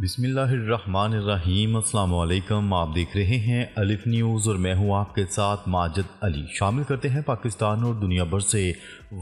بسم اللہ الرحمن الرحیم۔ السلام علیکم، آپ دیکھ رہے ہیں الف نیوز اور میں ہوں آپ کے ساتھ ماجد علی۔ شامل کرتے ہیں پاکستان اور دنیا بھر سے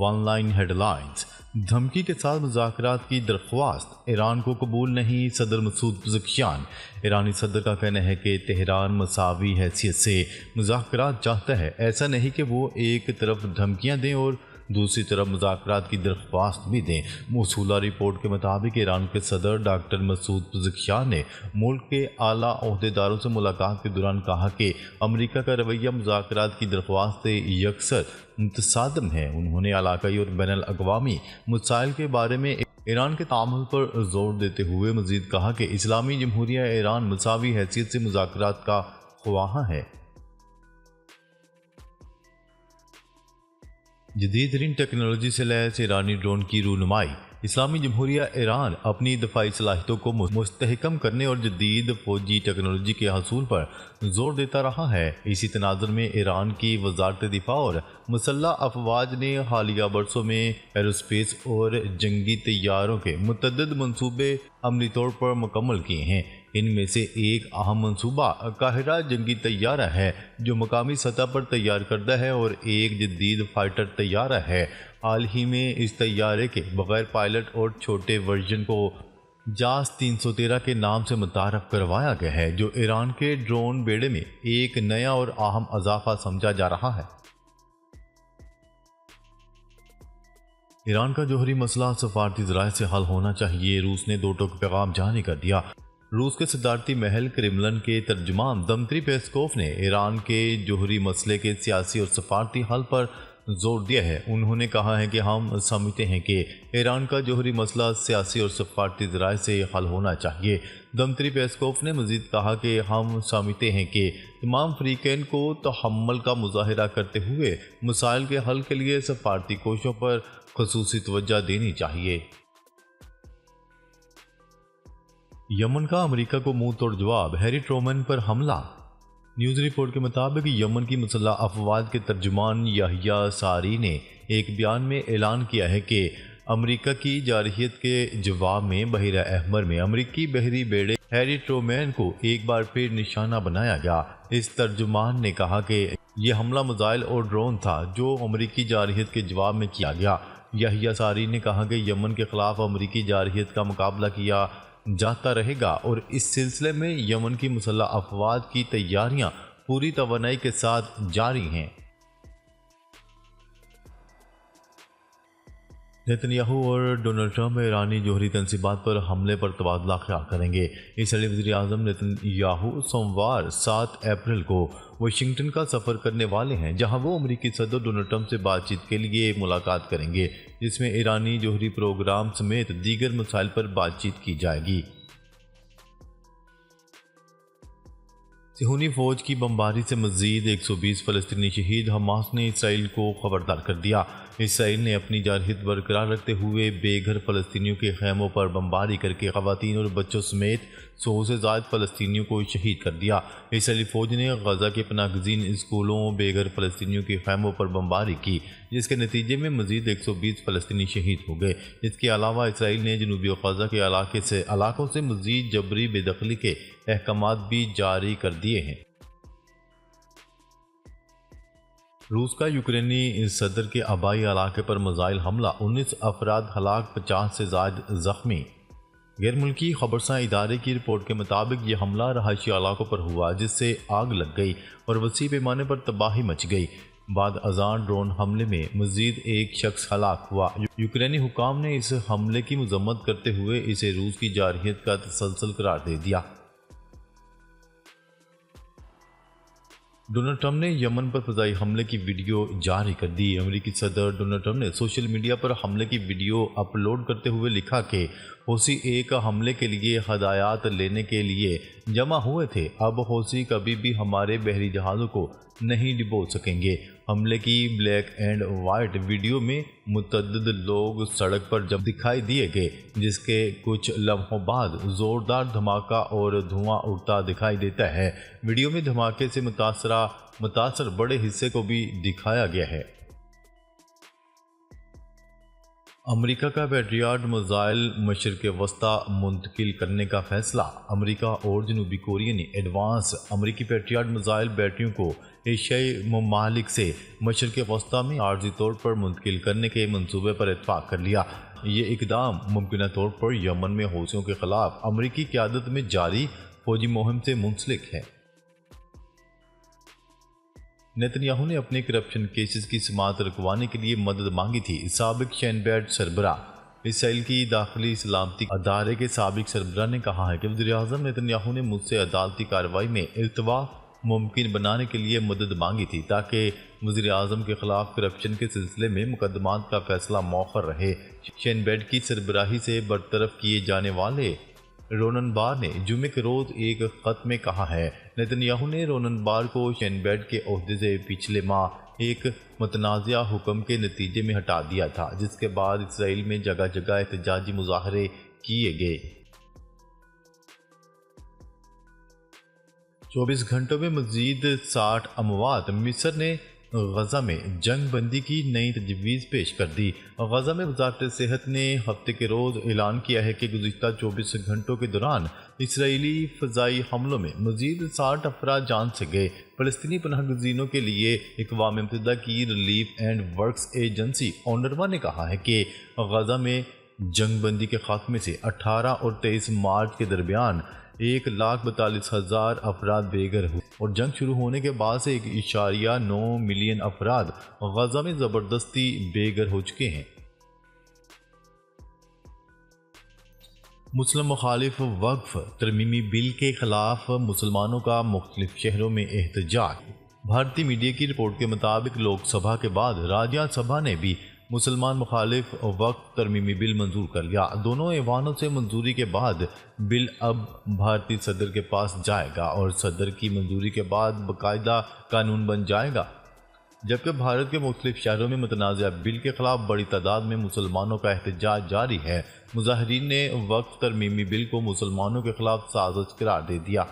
ون لائن ہیڈ لائنز۔ دھمکی کے ساتھ مذاکرات کی درخواست، ایران کو قبول نہیں، صدر مسعود پزشکیان۔ ایرانی صدر کا کہنا ہے کہ تہران مساوی حیثیت سے مذاکرات چاہتا ہے، ایسا نہیں کہ وہ ایک طرف دھمکیاں دیں اور دوسری طرف مذاکرات کی درخواست بھی دیں۔ موصولہ رپورٹ کے مطابق ایران کے صدر ڈاکٹر مسعود پزشکیان نے ملک کے اعلیٰ عہدیداروں سے ملاقات کے دوران کہا کہ امریکہ کا رویہ مذاکرات کی درخواست سے یکسر متصادم ہے۔ انہوں نے علاقائی اور بین الاقوامی مسائل کے بارے میں ایران کے تعامل پر زور دیتے ہوئے مزید کہا کہ اسلامی جمہوریہ ایران مساوی حیثیت سے مذاکرات کا خواہاں ہے۔ جدید ترین ٹیکنالوجی سے لیس ایرانی ڈرون کی رونمائی۔ اسلامی جمہوریہ ایران اپنی دفاعی صلاحیتوں کو مستحکم کرنے اور جدید فوجی ٹیکنالوجی کے حصول پر زور دیتا رہا ہے۔ اسی تناظر میں ایران کی وزارت دفاع اور مسلح افواج نے حالیہ برسوں میں ایروسپیس اور جنگی طیاروں کے متعدد منصوبے عملی طور پر مکمل کیے ہیں۔ ان میں سے ایک اہم منصوبہ قاہرہ جنگی طیارہ ہے جو مقامی سطح پر تیار کردہ ہے، اور ایک جدید فائٹر طیارہ ہے۔ حال ہی میں اس طیارے کے بغیر پائلٹ اور چھوٹے ورژن کو جاس 313 کے نام سے متعارف کروایا گیا ہے، جو ایران کے ڈرون بیڑے میں ایک نیا اور اہم اضافہ سمجھا جا رہا ہے۔ ایران کا جوہری مسئلہ سفارتی ذرائع سے حل ہونا چاہیے، روس نے دو ٹوک پیغام جاری کر دیا۔ روس کے صدارتی محل کرملن کے ترجمان دمتری پیسکوف نے ایران کے جوہری مسئلے کے سیاسی اور سفارتی حل پر زور دیا ہے۔ انہوں نے کہا ہے کہ ہم سمجھتے ہیں کہ ایران کا جوہری مسئلہ سیاسی اور سفارتی ذرائع سے حل ہونا چاہیے۔ دمتری پیسکوف نے مزید کہا کہ ہم سمجھتے ہیں کہ تمام فریقین کو تحمل کا مظاہرہ کرتے ہوئے مسائل کے حل کے لیے سفارتی کوششوں پر خصوصی توجہ دینی چاہیے۔ یمن کا امریکہ کو منہ توڑ جواب، ہیری ٹرومین پر حملہ۔ نیوز رپورٹ کے مطابق یمن کی مسلح افواج کے ترجمان یحییٰ ساری نے ایک بیان میں اعلان کیا ہے کہ امریکہ کی جارحیت کے جواب میں بحیرہ احمر میں امریکی بحری بیڑے ہیری ٹرومین کو ایک بار پھر نشانہ بنایا گیا۔ اس ترجمان نے کہا کہ یہ حملہ میزائل اور ڈرون تھا جو امریکی جارحیت کے جواب میں کیا گیا۔ یحییٰ ساری نے کہا کہ یمن کے خلاف امریکی جارحیت کا مقابلہ کیا جاتا رہے گا، اور اس سلسلے میں یمن کی مسلح افواج کی تیاریاں پوری توانائی کے ساتھ جاری ہیں۔ نیتنیاہو اور ڈونلڈ ٹرمپ ایرانی جوہری تنصیبات پر حملے پر تبادلہ خیال کریں گے۔ اسرائیلی وزیر اعظم نیتنیاہو سوموار 7 اپریل کو واشنگٹن کا سفر کرنے والے ہیں، جہاں وہ امریکی صدر ڈونلڈ ٹرمپ سے بات چیت کے لیے ملاقات کریں گے، جس میں ایرانی جوہری پروگرام سمیت دیگر مسائل پر بات چیت کی جائے گی۔ صہیونی فوج کی بمباری سے مزید 120 فلسطینی شہید، حماس نے اسرائیل کو خبردار کر دیا۔ اسرائیل نے اپنی جارحیت برقرار رکھتے ہوئے بے گھر فلسطینیوں کے خیموں پر بمباری کر کے خواتین اور بچوں سمیت 100 سے زائد فلسطینیوں کو شہید کر دیا۔ اسرائیلی فوج نے غزہ کے پناہ گزین اسکولوں بے گھر فلسطینیوں کے خیموں پر بمباری کی، جس کے نتیجے میں مزید 120 فلسطینی شہید ہو گئے۔ اس کے علاوہ اسرائیل نے جنوبی غزہ کے علاقوں سے مزید جبری بے دخلی کے احکامات بھی جاری کر دیے ہیں۔ روس کا یوکرینی صدر کے آبائی علاقے پر میزائل حملہ، 19 افراد ہلاک، 50 سے زائد زخمی۔ غیر ملکی خبرساں ادارے کی رپورٹ کے مطابق یہ حملہ رہائشی علاقوں پر ہوا، جس سے آگ لگ گئی اور وسیع پیمانے پر تباہی مچ گئی۔ بعد ازاں ڈرون حملے میں مزید ایک شخص ہلاک ہوا۔ یوکرینی حکام نے اس حملے کی مذمت کرتے ہوئے اسے روس کی جارحیت کا تسلسل قرار دے دیا۔ ڈونلڈ ٹرمپ نے یمن پر فضائی حملے کی ویڈیو جاری کر دی۔ امریکی صدر ڈونلڈ ٹرمپ نے سوشل میڈیا پر حملے کی ویڈیو اپلوڈ کرتے ہوئے لکھا کہ حوثی ایک حملے کے لیے ہدایات لینے کے لیے جمع ہوئے تھے، اب حوثی کبھی بھی ہمارے بحری جہازوں کو نہیں ڈبو سکیں گے۔ حملے کی بلیک اینڈ وائٹ ویڈیو میں متعدد لوگ سڑک پر جب دکھائی دیے گئے، جس کے کچھ لمحوں بعد زوردار دھماکہ اور دھواں اڑتا دکھائی دیتا ہے۔ ویڈیو میں دھماکے سے متاثر بڑے حصے کو بھی دکھایا گیا ہے۔ امریکہ کا پیٹریاٹ میزائل مشرق وسطی منتقل کرنے کا فیصلہ۔ امریکہ اور جنوبی کوریا نے ایڈوانس امریکی پیٹریاٹ میزائل بیٹریوں کو ایشیائی ممالک سے مشرق وسطی میں عارضی طور پر منتقل کرنے کے منصوبے پر اتفاق کر لیا۔ یہ اقدام ممکنہ طور پر یمن میں حوثیوں کے خلاف امریکی قیادت میں جاری فوجی مہم سے منسلک ہے۔ نیتن یاہو نے اپنے کرپشن کیسز کی سماعت رکوانے کے لیے مدد مانگی تھی۔ سابق شین بیٹ سربراہ اسرائیل کی داخلی سلامتی ادارے کے سابق سربراہ نے کہا ہے کہ وزیراعظم نیتن یاہو نے مجھ سے عدالتی کارروائی میں التوا ممکن بنانے کے لیے مدد مانگی تھی تاکہ وزیراعظم کے خلاف کرپشن کے سلسلے میں مقدمات کا فیصلہ مؤخر رہے۔ شین بیٹ کی سربراہی سے برطرف کیے جانے والے رونن بار نے جمعے کے روز ایک خط میں کہا ہے۔ نیتن یاہو نے رونن بار کو شین بیٹ کے عہدے سے پچھلے ماہ ایک متنازعہ حکم کے نتیجے میں ہٹا دیا تھا، جس کے بعد اسرائیل میں جگہ جگہ احتجاجی مظاہرے کیے گئے۔ 24 گھنٹوں میں مزید 60 اموات۔ مصر نے غزہ میں جنگ بندی کی نئی تجویز پیش کر دی۔ غزہ میں وزارت صحت نے ہفتے کے روز اعلان کیا ہے کہ گزشتہ 24 گھنٹوں کے دوران اسرائیلی فضائی حملوں میں مزید 60 افراد جان سے گئے۔ فلسطینی پناہ گزینوں کے لیے اقوام متحدہ کی ریلیف اینڈ ورکس ایجنسی اونروا نے کہا ہے کہ غزہ میں جنگ بندی کے خاتمے سے 18 اور 23 مارچ کے درمیان 1,42,000 افراد بے گھر ہوئے اور جنگ شروع ہونے کے بعد سے 1.9 ملین افراد غزہ میں زبردستی بے گھر ہو چکے ہیں۔ مسلم مخالف وقف ترمیمی بل کے خلاف مسلمانوں کا مختلف شہروں میں احتجاج۔ بھارتی میڈیا کی رپورٹ کے مطابق لوک سبھا کے بعد راجیہ سبھا نے بھی مسلمان مخالف وقف ترمیمی بل منظور کر لیا۔ دونوں ایوانوں سے منظوری کے بعد بل اب بھارتی صدر کے پاس جائے گا اور صدر کی منظوری کے بعد باقاعدہ قانون بن جائے گا، جبکہ بھارت کے مختلف شہروں میں متنازع بل کے خلاف بڑی تعداد میں مسلمانوں کا احتجاج جاری ہے۔ مظاہرین نے وقف ترمیمی بل کو مسلمانوں کے خلاف سازش قرار دے دیا۔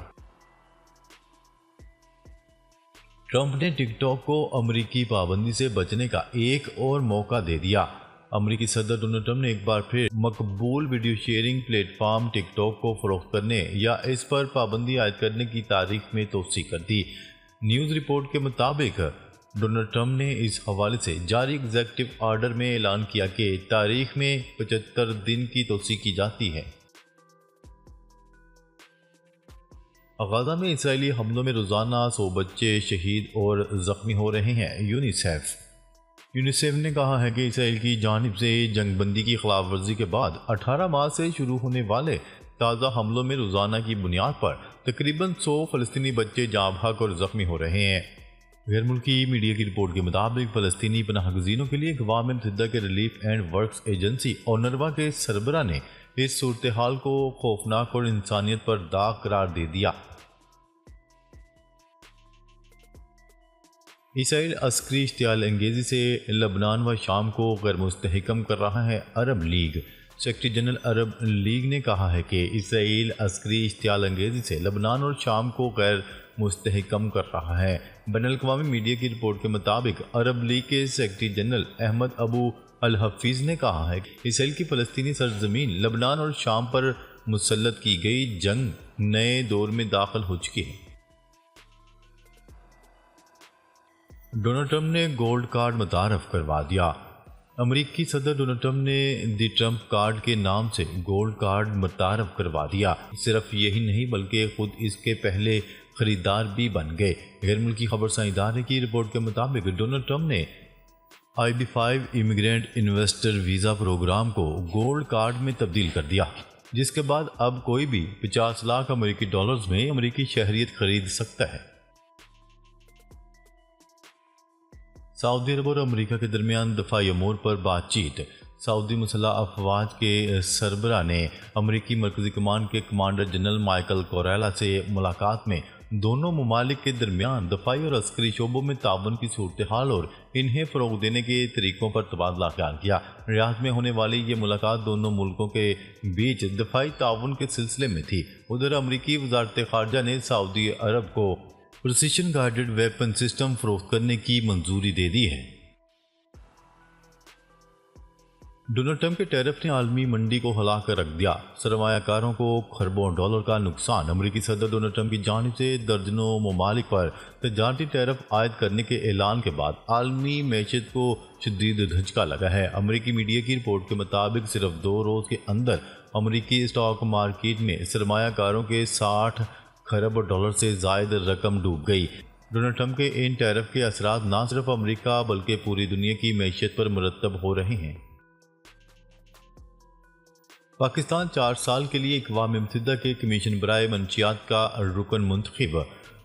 ٹرمپ نے ٹک ٹاک کو امریکی پابندی سے بچنے کا ایک اور موقع دے دیا۔ امریکی صدر ڈونلڈ ٹرمپ نے ایک بار پھر مقبول ویڈیو شیئرنگ پلیٹ فارم ٹک ٹاک کو فروخت کرنے یا اس پر پابندی عائد کرنے کی تاریخ میں توسیع کر دی۔ نیوز رپورٹ کے مطابق ڈونلڈ ٹرمپ نے اس حوالے سے جاری ایگزیکٹو آرڈر میں اعلان کیا کہ تاریخ میں 75 دن کی توسیع کی جاتی ہے۔ غزہ میں اسرائیلی حملوں میں روزانہ 100 بچے شہید اور زخمی ہو رہے ہیں۔ یونیسیف نے کہا ہے کہ اسرائیل کی جانب سے جنگ بندی کی خلاف ورزی کے بعد 18 ماہ سے شروع ہونے والے تازہ حملوں میں روزانہ کی بنیاد پر تقریباً 100 فلسطینی بچے جاں بحق اور زخمی ہو رہے ہیں۔ غیر ملکی میڈیا کی رپورٹ کے مطابق فلسطینی پناہ گزینوں کے لیے اقوام متحدہ کے ریلیف اینڈ ورکس ایجنسی اونروا کے سربراہ نے اس صورتحال کو خوفناک اور انسانیت پر داغ قرار دے دیا۔ اسرائیل عسکری اشتعال انگیزی سے لبنان و شام کو غیر مستحکم کر رہا ہے۔ عرب لیگ سیکرٹری جنرل عرب لیگ نے کہا ہے کہ اسرائیل عسکری اشتعال انگیزی سے لبنان اور شام کو غیر مستحکم کر رہا ہے۔ بین الاقوامی میڈیا کی رپورٹ کے مطابق عرب لیگ کے سیکرٹری جنرل احمد ابو الحفیظ نے کہا ہے کہ اسرائیل کی فلسطینی سرزمین لبنان اور شام پر مسلط کی گئی جنگ نئے دور میں داخل ہو چکی ہے۔ ڈونلڈ ٹرمپ نے گولڈ کارڈ متعارف کروا دیا۔ امریکی صدر ڈونلڈ ٹرمپ نے دی ٹرمپ کارڈ کے نام سے گولڈ کارڈ متعارف کروا دیا۔ صرف یہی نہیں بلکہ خود اس کے پہلے خریدار بھی بن گئے۔ غیر ملکی خبرساں ادارے کی رپورٹ کے مطابق ڈونلڈ ٹرمپ نے IB5 immigrant investor visa program کو گولڈ کارڈ میں تبدیل کر دیا، جس کے بعد اب کوئی بھی 50 لاکھ امریکی ڈالرز میں امریکی شہریت خرید سکتا ہے۔ سعودی عرب اور امریکہ کے درمیان دفاعی امور پر بات چیت۔ سعودی مسلح افواج کے سربراہ نے امریکی مرکزی کمان کے کمانڈر جنرل مائیکل کوریلا سے ملاقات میں دونوں ممالک کے درمیان دفاعی اور عسکری شعبوں میں تعاون کی صورتحال اور انہیں فروغ دینے کے طریقوں پر تبادلہ خیال کیا۔ ریاض میں ہونے والی یہ ملاقات دونوں ملکوں کے بیچ دفاعی تعاون کے سلسلے میں تھی۔ ادھر امریکی وزارت خارجہ نے سعودی عرب کو پریسیشن گائیڈڈ ویپن سسٹم فروخت کرنے کی منظوری دے دی ہے۔ ڈونلڈ ٹرمپ کے ٹیرف نے عالمی منڈی کو ہلا کر رکھ دیا، سرمایہ کاروں کو خربوں ڈالر کا نقصان۔ امریکی صدر ڈونلڈ ٹرمپ کی جانب سے درجنوں ممالک پر تجارتی ٹیرف عائد کرنے کے اعلان کے بعد عالمی معیشت کو شدید دھچکا لگا ہے۔ امریکی میڈیا کی رپورٹ کے مطابق صرف 2 روز کے اندر امریکی اسٹاک مارکیٹ میں سرمایہ کاروں کے 60 خرب ڈالر سے زائد رقم ڈوب گئی۔ ڈونلڈ ٹرمپ کے ان ٹیرف کے اثرات نہ صرف امریکہ بلکہ پوری دنیا کی معیشت پر مرتب ہو رہے ہیں۔ پاکستان 4 سال کے لیے اقوام متحدہ کے کمیشن برائے منشیات کا رکن منتخب۔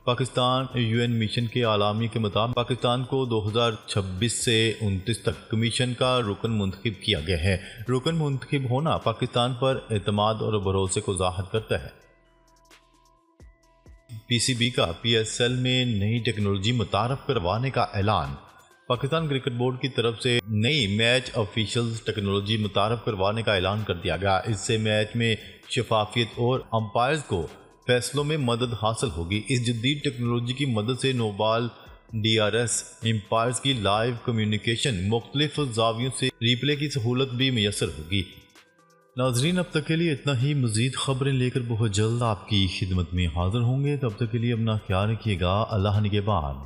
پاکستان UN مشن کے اعلامیہ کے مطابق پاکستان کو 2026 سے 29 تک کمیشن کا رکن منتخب کیا گیا ہے۔ رکن منتخب ہونا پاکستان پر اعتماد اور بھروسے کو ظاہر کرتا ہے۔ PCB کا PSL میں نئی ٹیکنالوجی متعارف کروانے کا اعلان۔ پاکستان کرکٹ بورڈ کی طرف سے نئی میچ آفیشلز ٹیکنالوجی متعارف کروانے کا اعلان کر دیا گیا۔ اس سے میچ میں شفافیت اور امپائرز کو فیصلوں میں مدد حاصل ہوگی۔ اس جدید ٹیکنالوجی کی مدد سے نو بال DRS امپائرز کی لائیو کمیونیکیشن مختلف زاویوں سے ریپلے کی سہولت بھی میسر ہوگی۔ ناظرین اب تک کے لیے اتنا ہی، مزید خبریں لے کر بہت جلد آپ کی خدمت میں حاضر ہوں گے۔ تب تک کے لیے اپنا خیال رکھیے گا۔ اللہ نگہبان۔